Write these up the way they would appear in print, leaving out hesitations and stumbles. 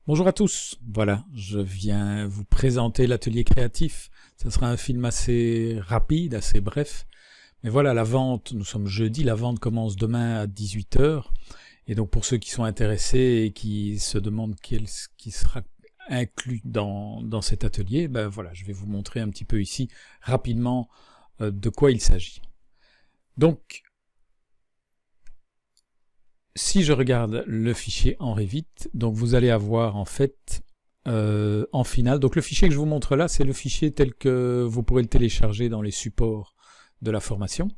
Bonjour à tous, voilà, je viens vous présenter l'atelier créatif. Ça sera un film assez rapide, assez bref. Mais voilà, la vente, nous sommes jeudi, la vente commence demain à 18 heures. Et donc pour ceux qui sont intéressés et qui se demandent qui sera inclus dans cet atelier, ben voilà, je vais vous montrer un petit peu ici rapidement de quoi il s'agit. Donc, si je regarde le fichier en Revit, donc vous allez avoir en fait en finale, donc le fichier que je vous montre là, c'est le fichier tel que vous pourrez le télécharger dans les supports de la formation.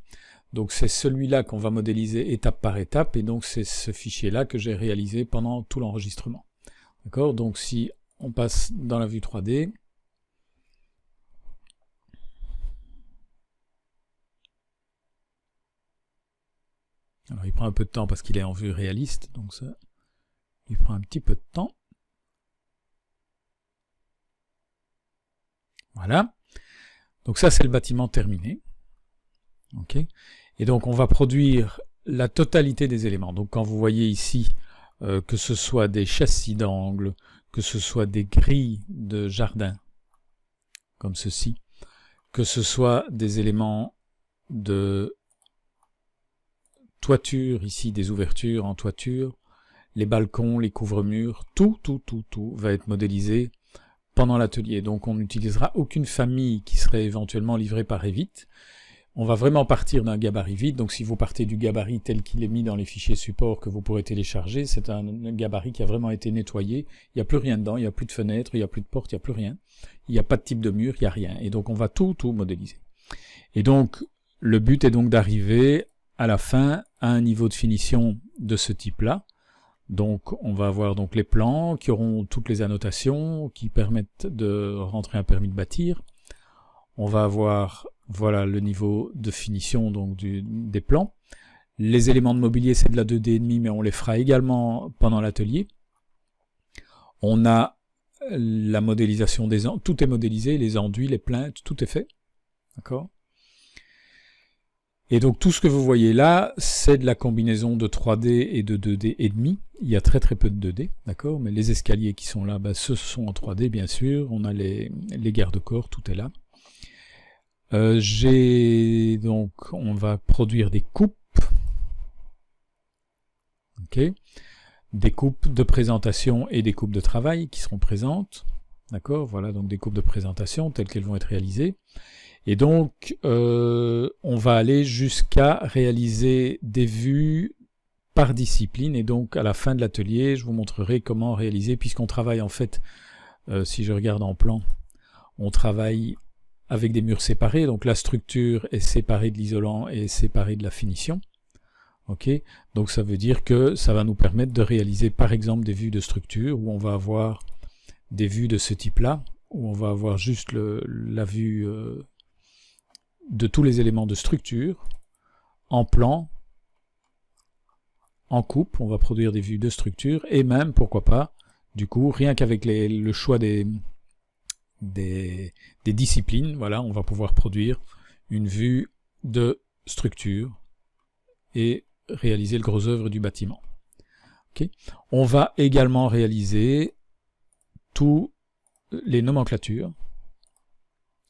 Donc c'est celui-là qu'on va modéliser étape par étape, et donc c'est ce fichier-là que j'ai réalisé pendant tout l'enregistrement. D'accord? Donc si on passe dans la vue 3D, alors il prend un peu de temps parce qu'il est en vue réaliste, donc ça lui prend un petit peu de temps. Voilà. Donc ça c'est le bâtiment terminé. Ok. Et donc on va produire la totalité des éléments. Donc quand vous voyez ici que ce soit des châssis d'angle, que ce soit des grilles de jardin, comme ceci, que ce soit des éléments de toiture, ici des ouvertures en toiture, les balcons, les couvre-murs, tout va être modélisé pendant l'atelier. Donc on n'utilisera aucune famille qui serait éventuellement livrée par Revit. On va vraiment partir d'un gabarit vide, donc si vous partez du gabarit tel qu'il est mis dans les fichiers support que vous pourrez télécharger, c'est un gabarit qui a vraiment été nettoyé, il n'y a plus rien dedans, il n'y a plus de fenêtres, il n'y a plus de porte, il n'y a plus rien, il n'y a pas de type de mur, il n'y a rien, et donc on va tout modéliser. Et donc le but est donc d'arriver à la fin à un niveau de finition de ce type-là. Donc on va avoir donc les plans qui auront toutes les annotations qui permettent de rentrer un permis de bâtir. On va avoir voilà le niveau de finition donc des plans. Les éléments de mobilier c'est de la 2D,5, mais on les fera également pendant l'atelier. On a la modélisation des enduits, tout est modélisé, les enduits, les plaintes, tout est fait. D'accord ? Et donc tout ce que vous voyez là, c'est de la combinaison de 3D et de 2D et demi. Il y a très peu de 2D, d'accord, mais les escaliers qui sont là, ben, ce sont en 3D bien sûr. On a les garde-corps, tout est là. Donc on va produire des coupes, ok, des coupes de présentation et des coupes de travail qui seront présentes, d'accord. Voilà donc des coupes de présentation telles qu'elles vont être réalisées. Et donc, on va aller jusqu'à réaliser des vues par discipline. Et donc, à la fin de l'atelier, je vous montrerai comment réaliser, puisqu'on travaille en fait, si je regarde en plan, on travaille avec des murs séparés. Donc, la structure est séparée de l'isolant et séparée de la finition. Ok, donc ça veut dire que ça va nous permettre de réaliser, par exemple, des vues de structure où on va avoir des vues de ce type-là, où on va avoir juste la vue de tous les éléments de structure, en plan, en coupe, on va produire des vues de structure, et même, pourquoi pas, du coup, rien qu'avec le choix des disciplines, voilà, on va pouvoir produire une vue de structure et réaliser le gros œuvre du bâtiment. Okay. On va également réaliser tous les nomenclatures.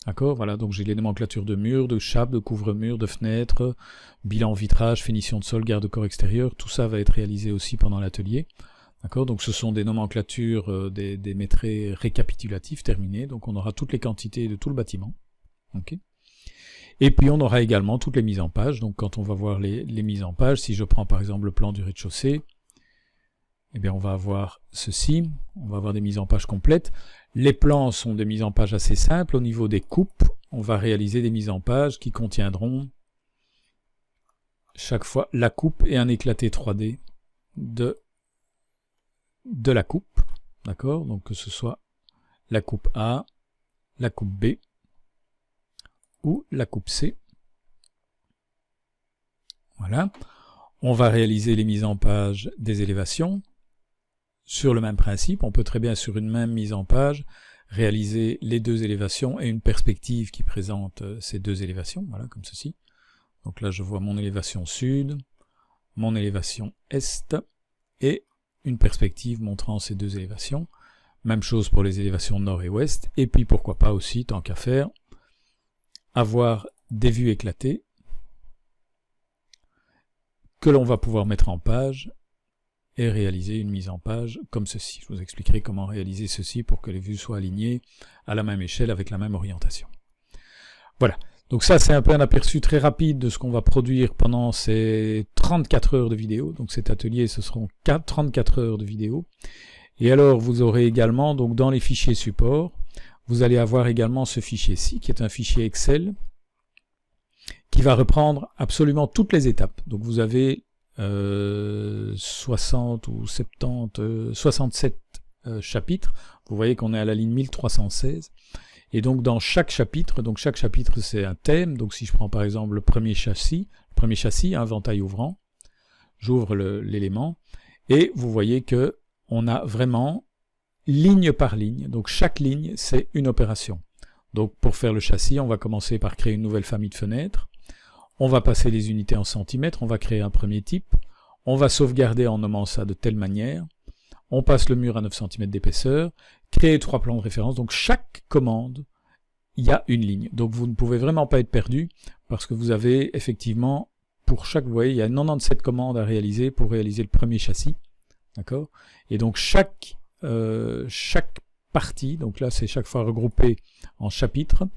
D'accord, voilà, donc j'ai les nomenclatures de murs, de chapes, de couvre-murs, de fenêtres, bilan vitrage, finition de sol, garde-corps extérieur, tout ça va être réalisé aussi pendant l'atelier. D'accord, donc ce sont des nomenclatures, des métrés récapitulatifs terminés, donc on aura toutes les quantités de tout le bâtiment. Okay. Et puis on aura également toutes les mises en page, donc quand on va voir les mises en page, si je prends par exemple le plan du rez-de-chaussée, eh bien on va avoir ceci, on va avoir des mises en page complètes. Les plans sont des mises en page assez simples. Au niveau des coupes, on va réaliser des mises en page qui contiendront chaque fois la coupe et un éclaté 3D de la coupe. D'accord, donc que ce soit la coupe A, la coupe B ou la coupe C. Voilà. On va réaliser les mises en page des élévations. Sur le même principe, on peut très bien sur une même mise en page réaliser les deux élévations et une perspective qui présente ces deux élévations, voilà, comme ceci. Donc là je vois mon élévation sud, mon élévation est, et une perspective montrant ces deux élévations. Même chose pour les élévations nord et ouest. Et puis pourquoi pas aussi, tant qu'à faire, avoir des vues éclatées que l'on va pouvoir mettre en page et réaliser une mise en page comme ceci. Je vous expliquerai comment réaliser ceci pour que les vues soient alignées à la même échelle avec la même orientation. Voilà. Donc ça, c'est un peu un aperçu très rapide de ce qu'on va produire pendant ces 34 heures de vidéo. Donc cet atelier, ce seront 34 heures de vidéo. Et alors, vous aurez également, donc dans les fichiers support, vous allez avoir également ce fichier-ci, qui est un fichier Excel, qui va reprendre absolument toutes les étapes. Donc vous avez 60 ou 70, 67 chapitres. Vous voyez qu'on est à la ligne 1316. Et donc dans chaque chapitre c'est un thème. Donc si je prends par exemple le premier châssis, un ventail ouvrant, j'ouvre l'élément, et vous voyez que on a vraiment ligne par ligne. Donc chaque ligne, c'est une opération. Donc pour faire le châssis, on va commencer par créer une nouvelle famille de fenêtres. On va passer les unités en centimètres, on va créer un premier type. On va sauvegarder en nommant ça de telle manière. On passe le mur à 9 cm d'épaisseur. Créer 3 plans de référence. Donc chaque commande, il y a une ligne. Donc vous ne pouvez vraiment pas être perdu parce que vous avez effectivement, pour chaque, vous voyez, il y a 97 commandes à réaliser pour réaliser le premier châssis. D'accord? Et donc chaque partie, donc là c'est chaque fois regroupé en chapitres.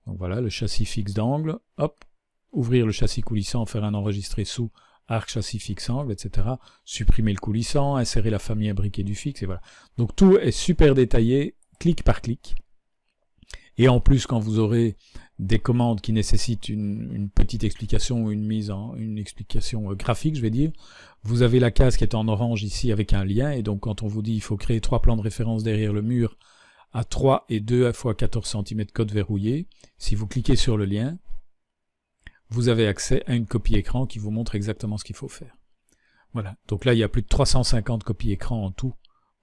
Donc voilà, le châssis fixe d'angle, hop, ouvrir le châssis coulissant, faire un enregistré sous arc châssis fixe angle, etc. Supprimer le coulissant, insérer la famille imbriquée du fixe, et voilà. Donc tout est super détaillé, clic par clic. Et en plus, quand vous aurez des commandes qui nécessitent une petite explication ou une explication graphique, je vais dire, vous avez la case qui est en orange ici avec un lien, et donc quand on vous dit il faut créer 3 plans de référence derrière le mur à 3 et 2 x 14 cm code verrouillé, si vous cliquez sur le lien, vous avez accès à une copie écran qui vous montre exactement ce qu'il faut faire. Voilà, donc là il y a plus de 350 copies écran en tout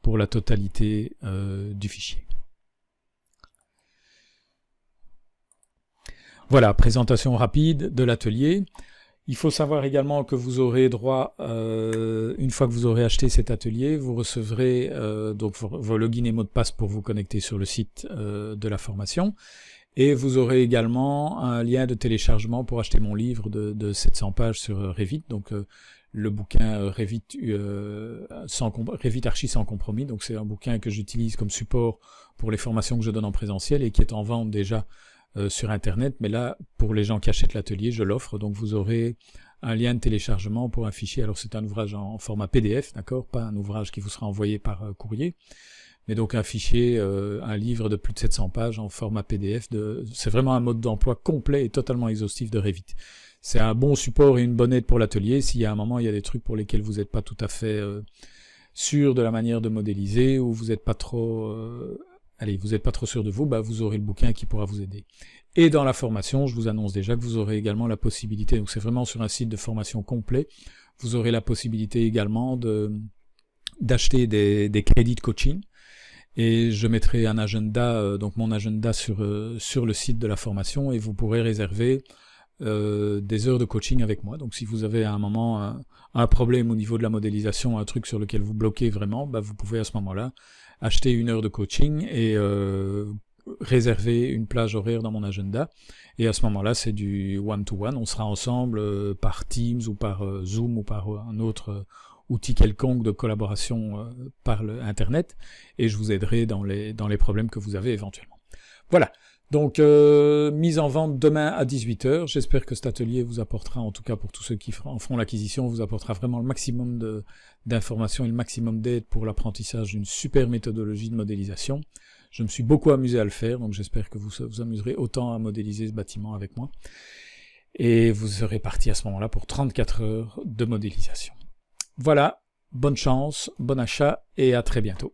pour la totalité du fichier. Voilà, présentation rapide de l'atelier. Il faut savoir également que vous aurez droit, une fois que vous aurez acheté cet atelier, vous recevrez donc vos logins et mots de passe pour vous connecter sur le site de la formation. Et vous aurez également un lien de téléchargement pour acheter mon livre de 700 pages sur Revit, donc le bouquin Revit Archi sans compromis. Donc c'est un bouquin que j'utilise comme support pour les formations que je donne en présentiel et qui est en vente déjà sur internet, mais là pour les gens qui achètent l'atelier je l'offre, donc vous aurez un lien de téléchargement pour un fichier. Alors c'est un ouvrage en format PDF, d'accord, pas un ouvrage qui vous sera envoyé par courrier, mais donc un fichier, un livre de plus de 700 pages en format PDF, c'est vraiment un mode d'emploi complet et totalement exhaustif de Revit. C'est un bon support et une bonne aide pour l'atelier. S'il y a un moment il y a des trucs pour lesquels vous n'êtes pas tout à fait sûr de la manière de modéliser, ou vous n'êtes pas trop vous n'êtes pas trop sûr de vous, bah vous aurez le bouquin qui pourra vous aider. Et dans la formation, je vous annonce déjà que vous aurez également la possibilité, donc c'est vraiment sur un site de formation complet, vous aurez la possibilité également d'acheter des crédits de coaching, et je mettrai un agenda, donc mon agenda sur le site de la formation, et vous pourrez réserver des heures de coaching avec moi. Donc si vous avez à un moment un problème au niveau de la modélisation, un truc sur lequel vous bloquez vraiment, bah vous pouvez à ce moment-là acheter une heure de coaching et réserver une plage horaire dans mon agenda. Et à ce moment-là, c'est du one-to-one. On sera ensemble par Teams ou par Zoom ou par un autre outil quelconque de collaboration par Internet. Et je vous aiderai dans les problèmes que vous avez éventuellement. Voilà. Donc, mise en vente demain à 18 h. J'espère que cet atelier vous apportera, en tout cas pour tous ceux qui en feront l'acquisition, vous apportera vraiment le maximum d'informations et le maximum d'aide pour l'apprentissage d'une super méthodologie de modélisation. Je me suis beaucoup amusé à le faire, donc j'espère que vous vous amuserez autant à modéliser ce bâtiment avec moi. Et vous serez parti à ce moment-là pour 34 heures de modélisation. Voilà, bonne chance, bon achat et à très bientôt.